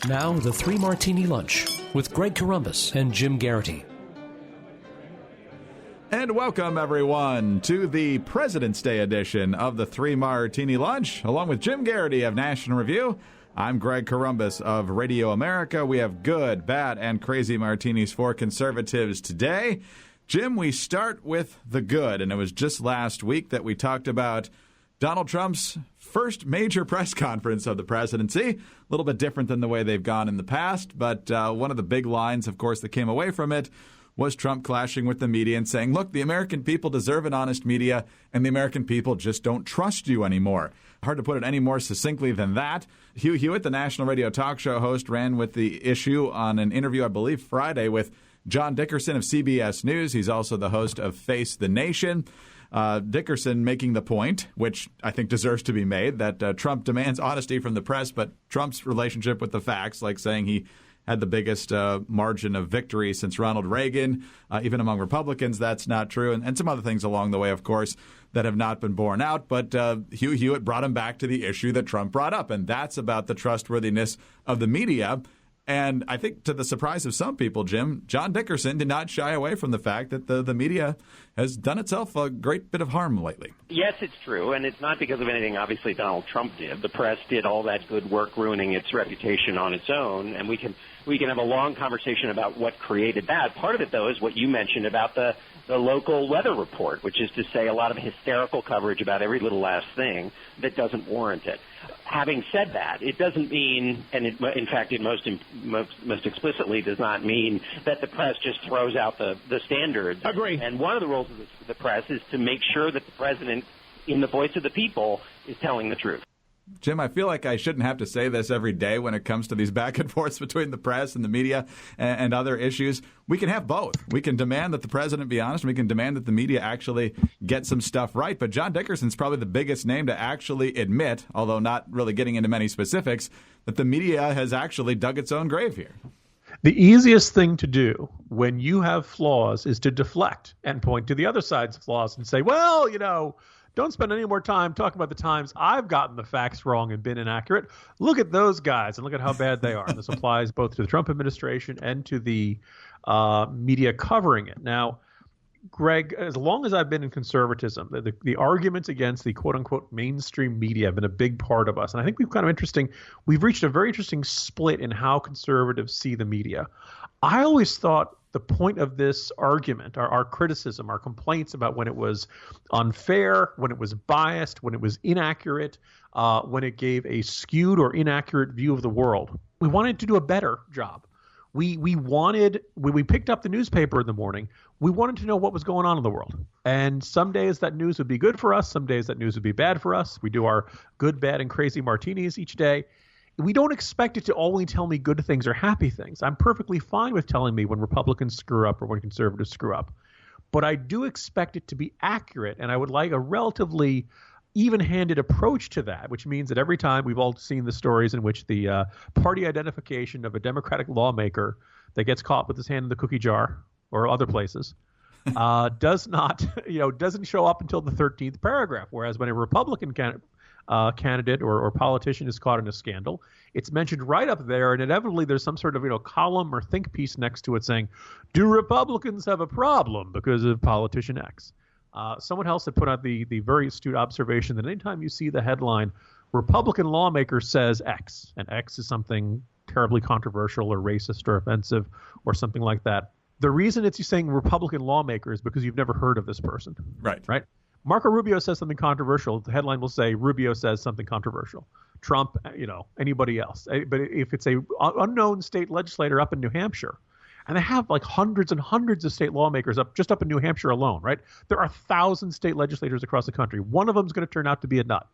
Now, the Three Martini Lunch with Greg Corombos and Jim Garrity. And welcome, everyone, to the President's Day edition of the Three Martini Lunch. Along with Jim Garrity of National Review, I'm Greg Corombos of Radio America. We have good, bad, and crazy martinis for conservatives today. Jim, we start with the good, and it was just last week that we talked about Donald Trump's first major press conference of the presidency. A little bit different than the way they've gone in the past, but one of the big lines, of course, that came away from it was Trump clashing with the media and saying, look, the American people deserve an honest media, and the American people just don't trust you anymore. Hard to put it any more succinctly than that. Hugh Hewitt, the national radio talk show host, ran with the issue on an interview, I believe, Friday with John Dickerson of CBS News. He's also the host of Face the Nation. Dickerson making the point, which I think deserves to be made, that Trump demands honesty from the press, but Trump's relationship with the facts, like saying he had the biggest margin of victory since Ronald Reagan, even among Republicans, that's not true, and some other things along the way, of course, that have not been borne out. But Hugh Hewitt brought him back to the issue that Trump brought up, and that's about the trustworthiness of the media. And I think to the surprise of some people, Jim, John Dickerson did not shy away from the fact that the media has done itself a great bit of harm lately. Yes, it's true, and it's not because of anything obviously Donald Trump did. The press did all that good work ruining its reputation on its own, and we can have a long conversation about what created that. Part of it, though, is what you mentioned about the local weather report, which is to say a lot of hysterical coverage about every little last thing that doesn't warrant it. Having said that, it doesn't mean, and in fact it most explicitly does not mean that the press just throws out the standards. Agree. And one of the roles of the press is to make sure that the president, in the voice of the people, is telling the truth. Jim, I feel like I shouldn't have to say this every day when it comes to these back and forths between the press and the media and other issues. We can have both. We can demand that the president be honest, and we can demand that the media actually get some stuff right. But John Dickerson's probably the biggest name to actually admit, although not really getting into many specifics, that the media has actually dug its own grave here. The easiest thing to do when you have flaws is to deflect and point to the other side's flaws and say, well, don't spend any more time talking about the times I've gotten the facts wrong and been inaccurate. Look at those guys and look at how bad they are. And this applies both to the Trump administration and to the media covering it. Now, Greg, as long as I've been in conservatism, the arguments against the quote-unquote mainstream media have been a big part of us. And I think we've reached a very interesting split in how conservatives see the media. I always thought the point of this argument, our criticism, our complaints about when it was unfair, when it was biased, when it was inaccurate, when it gave a skewed or inaccurate view of the world, we wanted to do a better job. We wanted, when we picked up the newspaper in the morning, we wanted to know what was going on in the world. And some days that news would be good for us. Some days that news would be bad for us. We do our good, bad, and crazy martinis each day. We don't expect it to only tell me good things or happy things. I'm perfectly fine with telling me when Republicans screw up or when conservatives screw up. But I do expect it to be accurate, and I would like a relatively even-handed approach to that, which means that every time we've all seen the stories in which the party identification of a Democratic lawmaker that gets caught with his hand in the cookie jar or other places doesn't show up until the 13th paragraph, whereas when a Republican candidate or politician is caught in a scandal, it's mentioned right up there, and inevitably there's some sort of column or think piece next to it saying, do Republicans have a problem because of politician X? Someone else had put out the very astute observation that anytime you see the headline, Republican lawmaker says X, and X is something terribly controversial or racist or offensive or something like that, the reason it's you saying Republican lawmaker is because you've never heard of this person. Right? Marco Rubio says something controversial. The headline will say Rubio says something controversial. Trump, anybody else. But if it's a unknown state legislator up in New Hampshire, and they have like hundreds and hundreds of state lawmakers up in New Hampshire alone, right? There are 1,000 state legislators across the country. One of them is going to turn out to be a nut.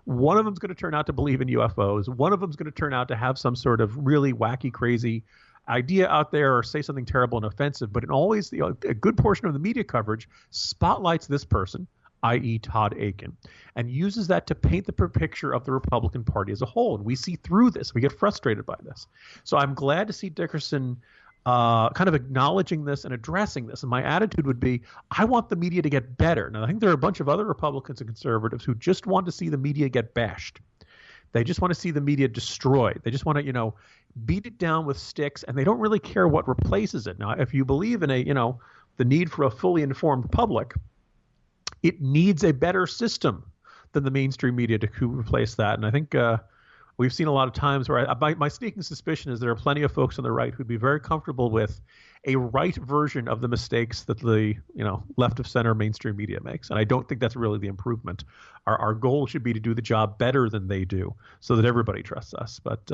One of them is going to turn out to believe in UFOs. One of them is going to turn out to have some sort of really wacky, crazy idea out there or say something terrible and offensive. But always, a good portion of the media coverage spotlights this person, i.e. Todd Akin, and uses that to paint the picture of the Republican Party as a whole. And we see through this. We get frustrated by this. So I'm glad to see Dickerson kind of acknowledging this and addressing this. And my attitude would be, I want the media to get better. Now, I think there are a bunch of other Republicans and conservatives who just want to see the media get bashed. They just want to see the media destroyed. They just want to, beat it down with sticks, and they don't really care what replaces it. Now, if you believe in the need for a fully informed public, it needs a better system than the mainstream media to replace that. And I think we've seen a lot of times where my sneaking suspicion is there are plenty of folks on the right who'd be very comfortable with a right version of the mistakes that the left of center mainstream media makes. And I don't think that's really the improvement. Our goal should be to do the job better than they do so that everybody trusts us. But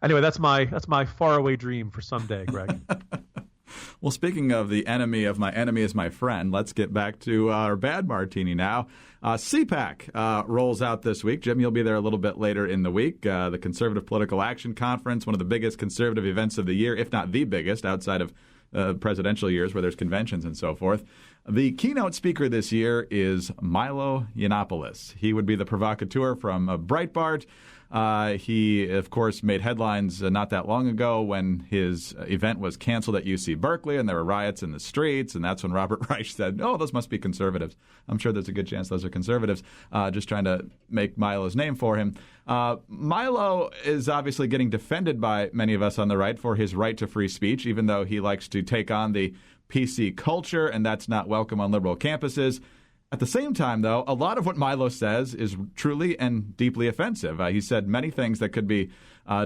anyway, that's my faraway dream for someday, Greg. Well, speaking of the enemy of my enemy is my friend, let's get back to our bad martini now. CPAC rolls out this week. Jim, you'll be there a little bit later in the week. The Conservative Political Action Conference, one of the biggest conservative events of the year, if not the biggest, outside of presidential years where there's conventions and so forth. The keynote speaker this year is Milo Yiannopoulos. He would be the provocateur from Breitbart. He, of course, made headlines not that long ago when his event was canceled at UC Berkeley and there were riots in the streets, and that's when Robert Reich said, oh, those must be conservatives. I'm sure there's a good chance those are conservatives, just trying to make Milo's name for him. Milo is obviously getting defended by many of us on the right for his right to free speech, even though he likes to take on the PC culture, and that's not welcome on liberal campuses. At the same time, though, a lot of what Milo says is truly and deeply offensive. He said many things that could be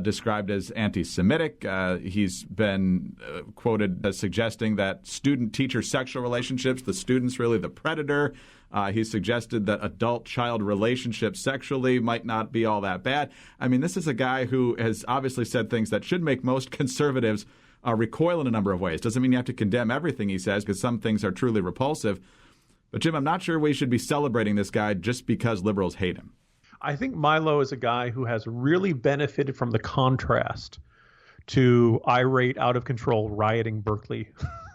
described as anti-Semitic. He's been quoted as suggesting that student-teacher sexual relationships, the student's really the predator. He suggested that adult-child relationships sexually might not be all that bad. I mean, this is a guy who has obviously said things that should make most conservatives recoil in a number of ways. Doesn't mean you have to condemn everything he says, because some things are truly repulsive. But, Jim, I'm not sure we should be celebrating this guy just because liberals hate him. I think Milo is a guy who has really benefited from the contrast to irate, out-of-control, rioting Berkeley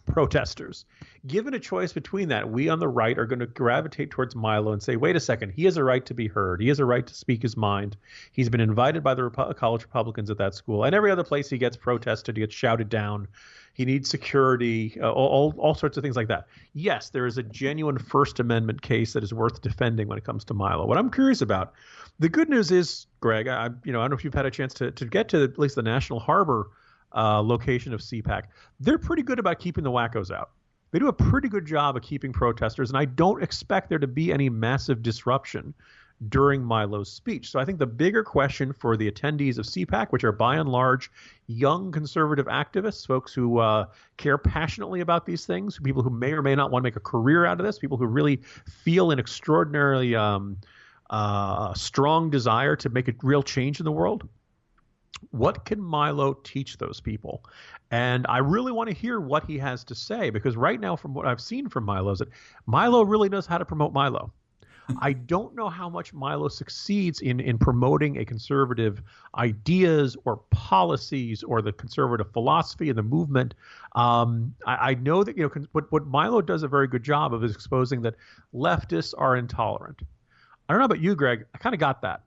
protesters. Given a choice between that, we on the right are going to gravitate towards Milo and say, wait a second, he has a right to be heard. He has a right to speak his mind. He's been invited by the college Republicans at that school. And every other place he gets protested, he gets shouted down. He needs security, all sorts of things like that. Yes, there is a genuine First Amendment case that is worth defending when it comes to Milo. What I'm curious about, the good news is, Greg, I don't know if you've had a chance to get to at least the National Harbor location of CPAC. They're pretty good about keeping the wackos out. They do a pretty good job of keeping protesters, and I don't expect there to be any massive disruption during Milo's speech. So I think the bigger question for the attendees of CPAC, which are by and large young conservative activists, folks who care passionately about these things, people who may or may not want to make a career out of this, people who really feel an extraordinarily strong desire to make a real change in the world. What can Milo teach those people? And I really want to hear what he has to say, because right now, from what I've seen from Milo, is that Milo really knows how to promote Milo. I don't know how much Milo succeeds in promoting a conservative ideas or policies or the conservative philosophy and the movement. I know that what Milo does a very good job of is exposing that leftists are intolerant. I don't know about you, Greg. I kind of got that.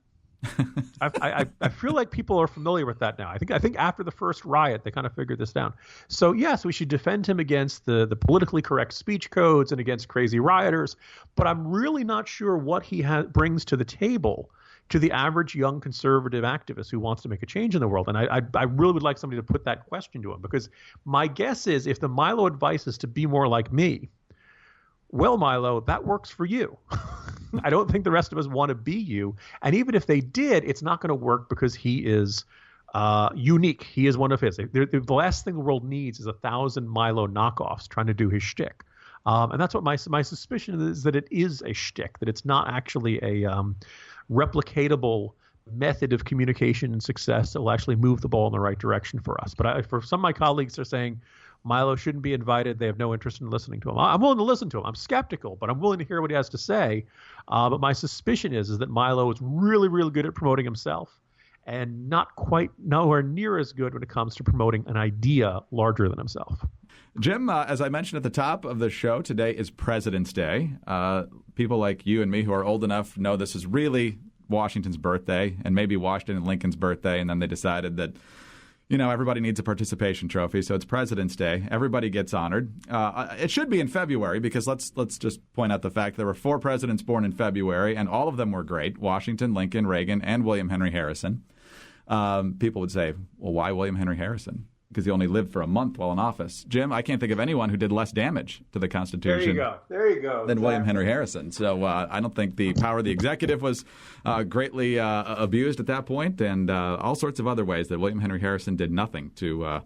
I feel like people are familiar with that now. I think after the first riot, they kind of figured this down. So yes, we should defend him against the politically correct speech codes and against crazy rioters. But I'm really not sure what he brings to the table to the average young conservative activist who wants to make a change in the world. And I really would like somebody to put that question to him, because my guess is if the Milo advice is to be more like me, well, Milo, that works for you. I don't think the rest of us want to be you. And even if they did, it's not going to work because he is unique. He is one of his. The last thing the world needs is 1,000 Milo knockoffs trying to do his shtick. And that's what my suspicion is, that it is a shtick, that it's not actually a replicatable method of communication and success that will actually move the ball in the right direction for us. But for some of my colleagues, they're saying Milo shouldn't be invited. They have no interest in listening to him. I'm willing to listen to him. I'm skeptical, but I'm willing to hear what he has to say. But my suspicion is that Milo is really, really good at promoting himself and nowhere near as good when it comes to promoting an idea larger than himself. Jim, as I mentioned at the top of the show, today is President's Day. People like you and me who are old enough know this is really Washington's birthday and maybe Washington and Lincoln's birthday, and then they decided that Everybody needs a participation trophy, so it's President's Day. Everybody gets honored. It should be in February because let's just point out the fact there were 4 presidents born in February, and all of them were great: Washington, Lincoln, Reagan, and William Henry Harrison. People would say, well, why William Henry Harrison? Because he only lived for a month while in office. Jim, I can't think of anyone who did less damage to the Constitution There you go. than William Henry Harrison. So I don't think the power of the executive was greatly abused at that point, and all sorts of other ways that William Henry Harrison did nothing to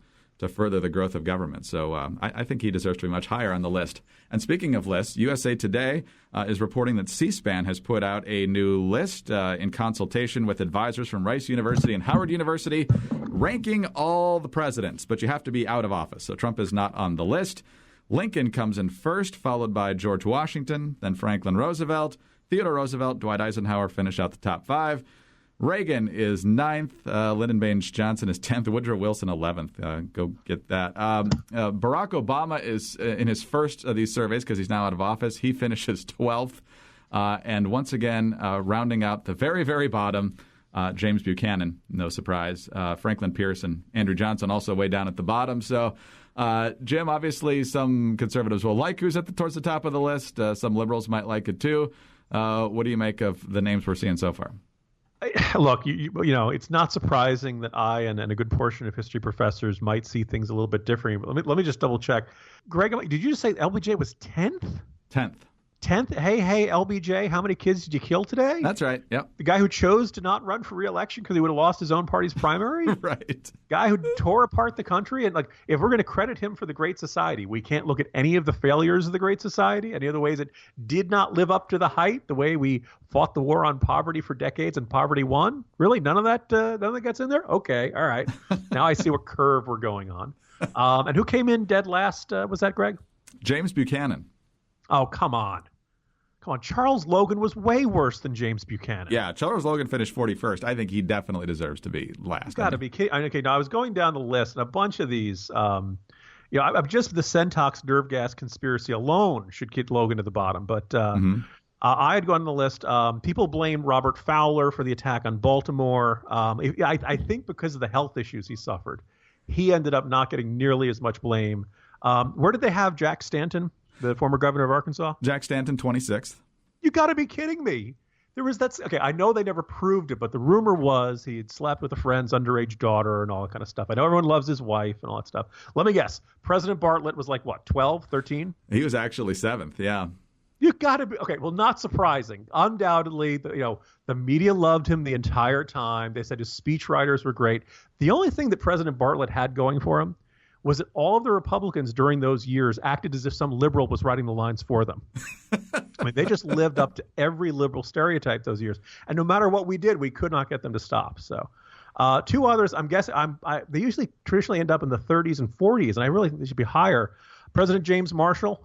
further the growth of government. So I think he deserves to be much higher on the list. And speaking of lists, USA Today is reporting that C-SPAN has put out a new list in consultation with advisors from Rice University and Howard University, ranking all the presidents. But you have to be out of office, so Trump is not on the list. Lincoln comes in first, followed by George Washington, then Franklin Roosevelt. Theodore Roosevelt, Dwight Eisenhower finish out the top 5. Reagan is 9th. Lyndon Baines Johnson is 10th. Woodrow Wilson 11th. Go get that. Barack Obama is in his first of these surveys because he's now out of office. He finishes 12th. And once again, rounding out the very, very bottom, James Buchanan, no surprise. Franklin Pierce and Andrew Johnson also way down at the bottom. So, Jim, obviously some conservatives will like who's towards the top of the list. Some liberals might like it too. What do you make of the names we're seeing so far? Look, it's not surprising that I and a good portion of history professors might see things a little bit different. But let me just double check. Greg, did you just say LBJ was 10th? 10th. 10th? Hey, LBJ, how many kids did you kill today? That's right. Yep. The guy who chose to not run for re-election because he would have lost his own party's primary? Right. Guy who tore apart the country. And if we're going to credit him for the Great Society, we can't look at any of the failures of the Great Society, any of the ways it did not live up to the hype, the way we fought the war on poverty for decades and poverty won? Really? None of that gets in there? Okay. All right. Now I see what curve we're going on. And who came in dead last? Was that Greg? James Buchanan. Oh, come on. Charles Logan was way worse than James Buchanan. Yeah, Charles Logan finished 41st. I think he definitely deserves to be last. You've got to be kidding. Okay, now I was going down the list, and a bunch of these, I'm just the Centox nerve gas conspiracy alone should get Logan at the bottom. But I had gone on the list. People blame Robert Fowler for the attack on Baltimore. I think because of the health issues he suffered, he ended up not getting nearly as much blame. Where did they have Jack Stanton, the former governor of Arkansas? Jack Stanton, 26th. You got to be kidding me. Okay, I know they never proved it, but the rumor was he had slept with a friend's underage daughter and all that kind of stuff. I know everyone loves his wife and all that stuff. Let me guess. President Bartlett was 12, 13? He was actually 7th, yeah. You got to be. Okay, well, not surprising. Undoubtedly, the media loved him the entire time. They said his speechwriters were great. The only thing that President Bartlett had going for him was that all of the Republicans during those years acted as if some liberal was writing the lines for them. I mean, they just lived up to every liberal stereotype those years. And no matter what we did, we could not get them to stop. So 2 others, I'm guessing, they usually traditionally end up in the 30s and 40s, and I really think they should be higher. President James Marshall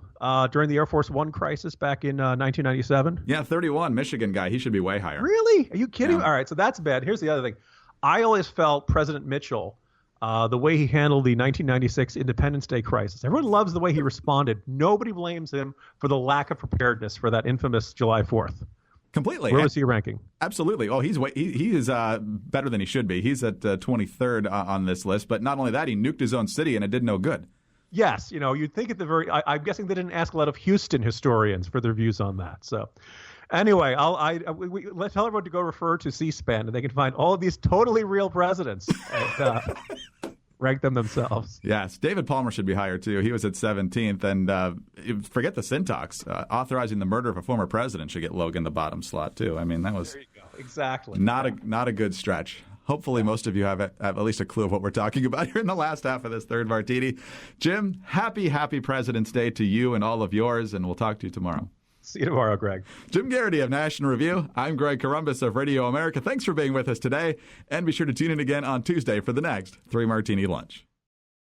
during the Air Force One crisis back in 1997. Yeah, 31, Michigan guy. He should be way higher. Really? Are you kidding? Yeah. All right, so that's bad. Here's the other thing. I always felt President Mitchell, the way he handled the 1996 Independence Day crisis. Everyone loves the way he responded. Nobody blames him for the lack of preparedness for that infamous July 4th. Completely. Where was he ranking? Absolutely. Oh, he is better than he should be. He's at 23rd on this list. But not only that, he nuked his own city and it did no good. Yes, you'd think at the very. I'm guessing they didn't ask a lot of Houston historians for their views on that. So, anyway, let's tell everyone to go refer to C-SPAN, and they can find all of these totally real presidents and rank them themselves. Yes, David Palmer should be higher too. He was at 17th, and forget the syntax. Authorizing the murder of a former president should get Logan the bottom slot too. I mean, that was there you go. Exactly not a good stretch. Hopefully most of you have at least a clue of what we're talking about here in the last half of this third Martini. Jim, happy President's Day to you and all of yours, and we'll talk to you tomorrow. See you tomorrow, Greg. Jim Garrity of National Review. I'm Greg Corombos of Radio America. Thanks for being with us today, and be sure to tune in again on Tuesday for the next 3 Martini Lunch.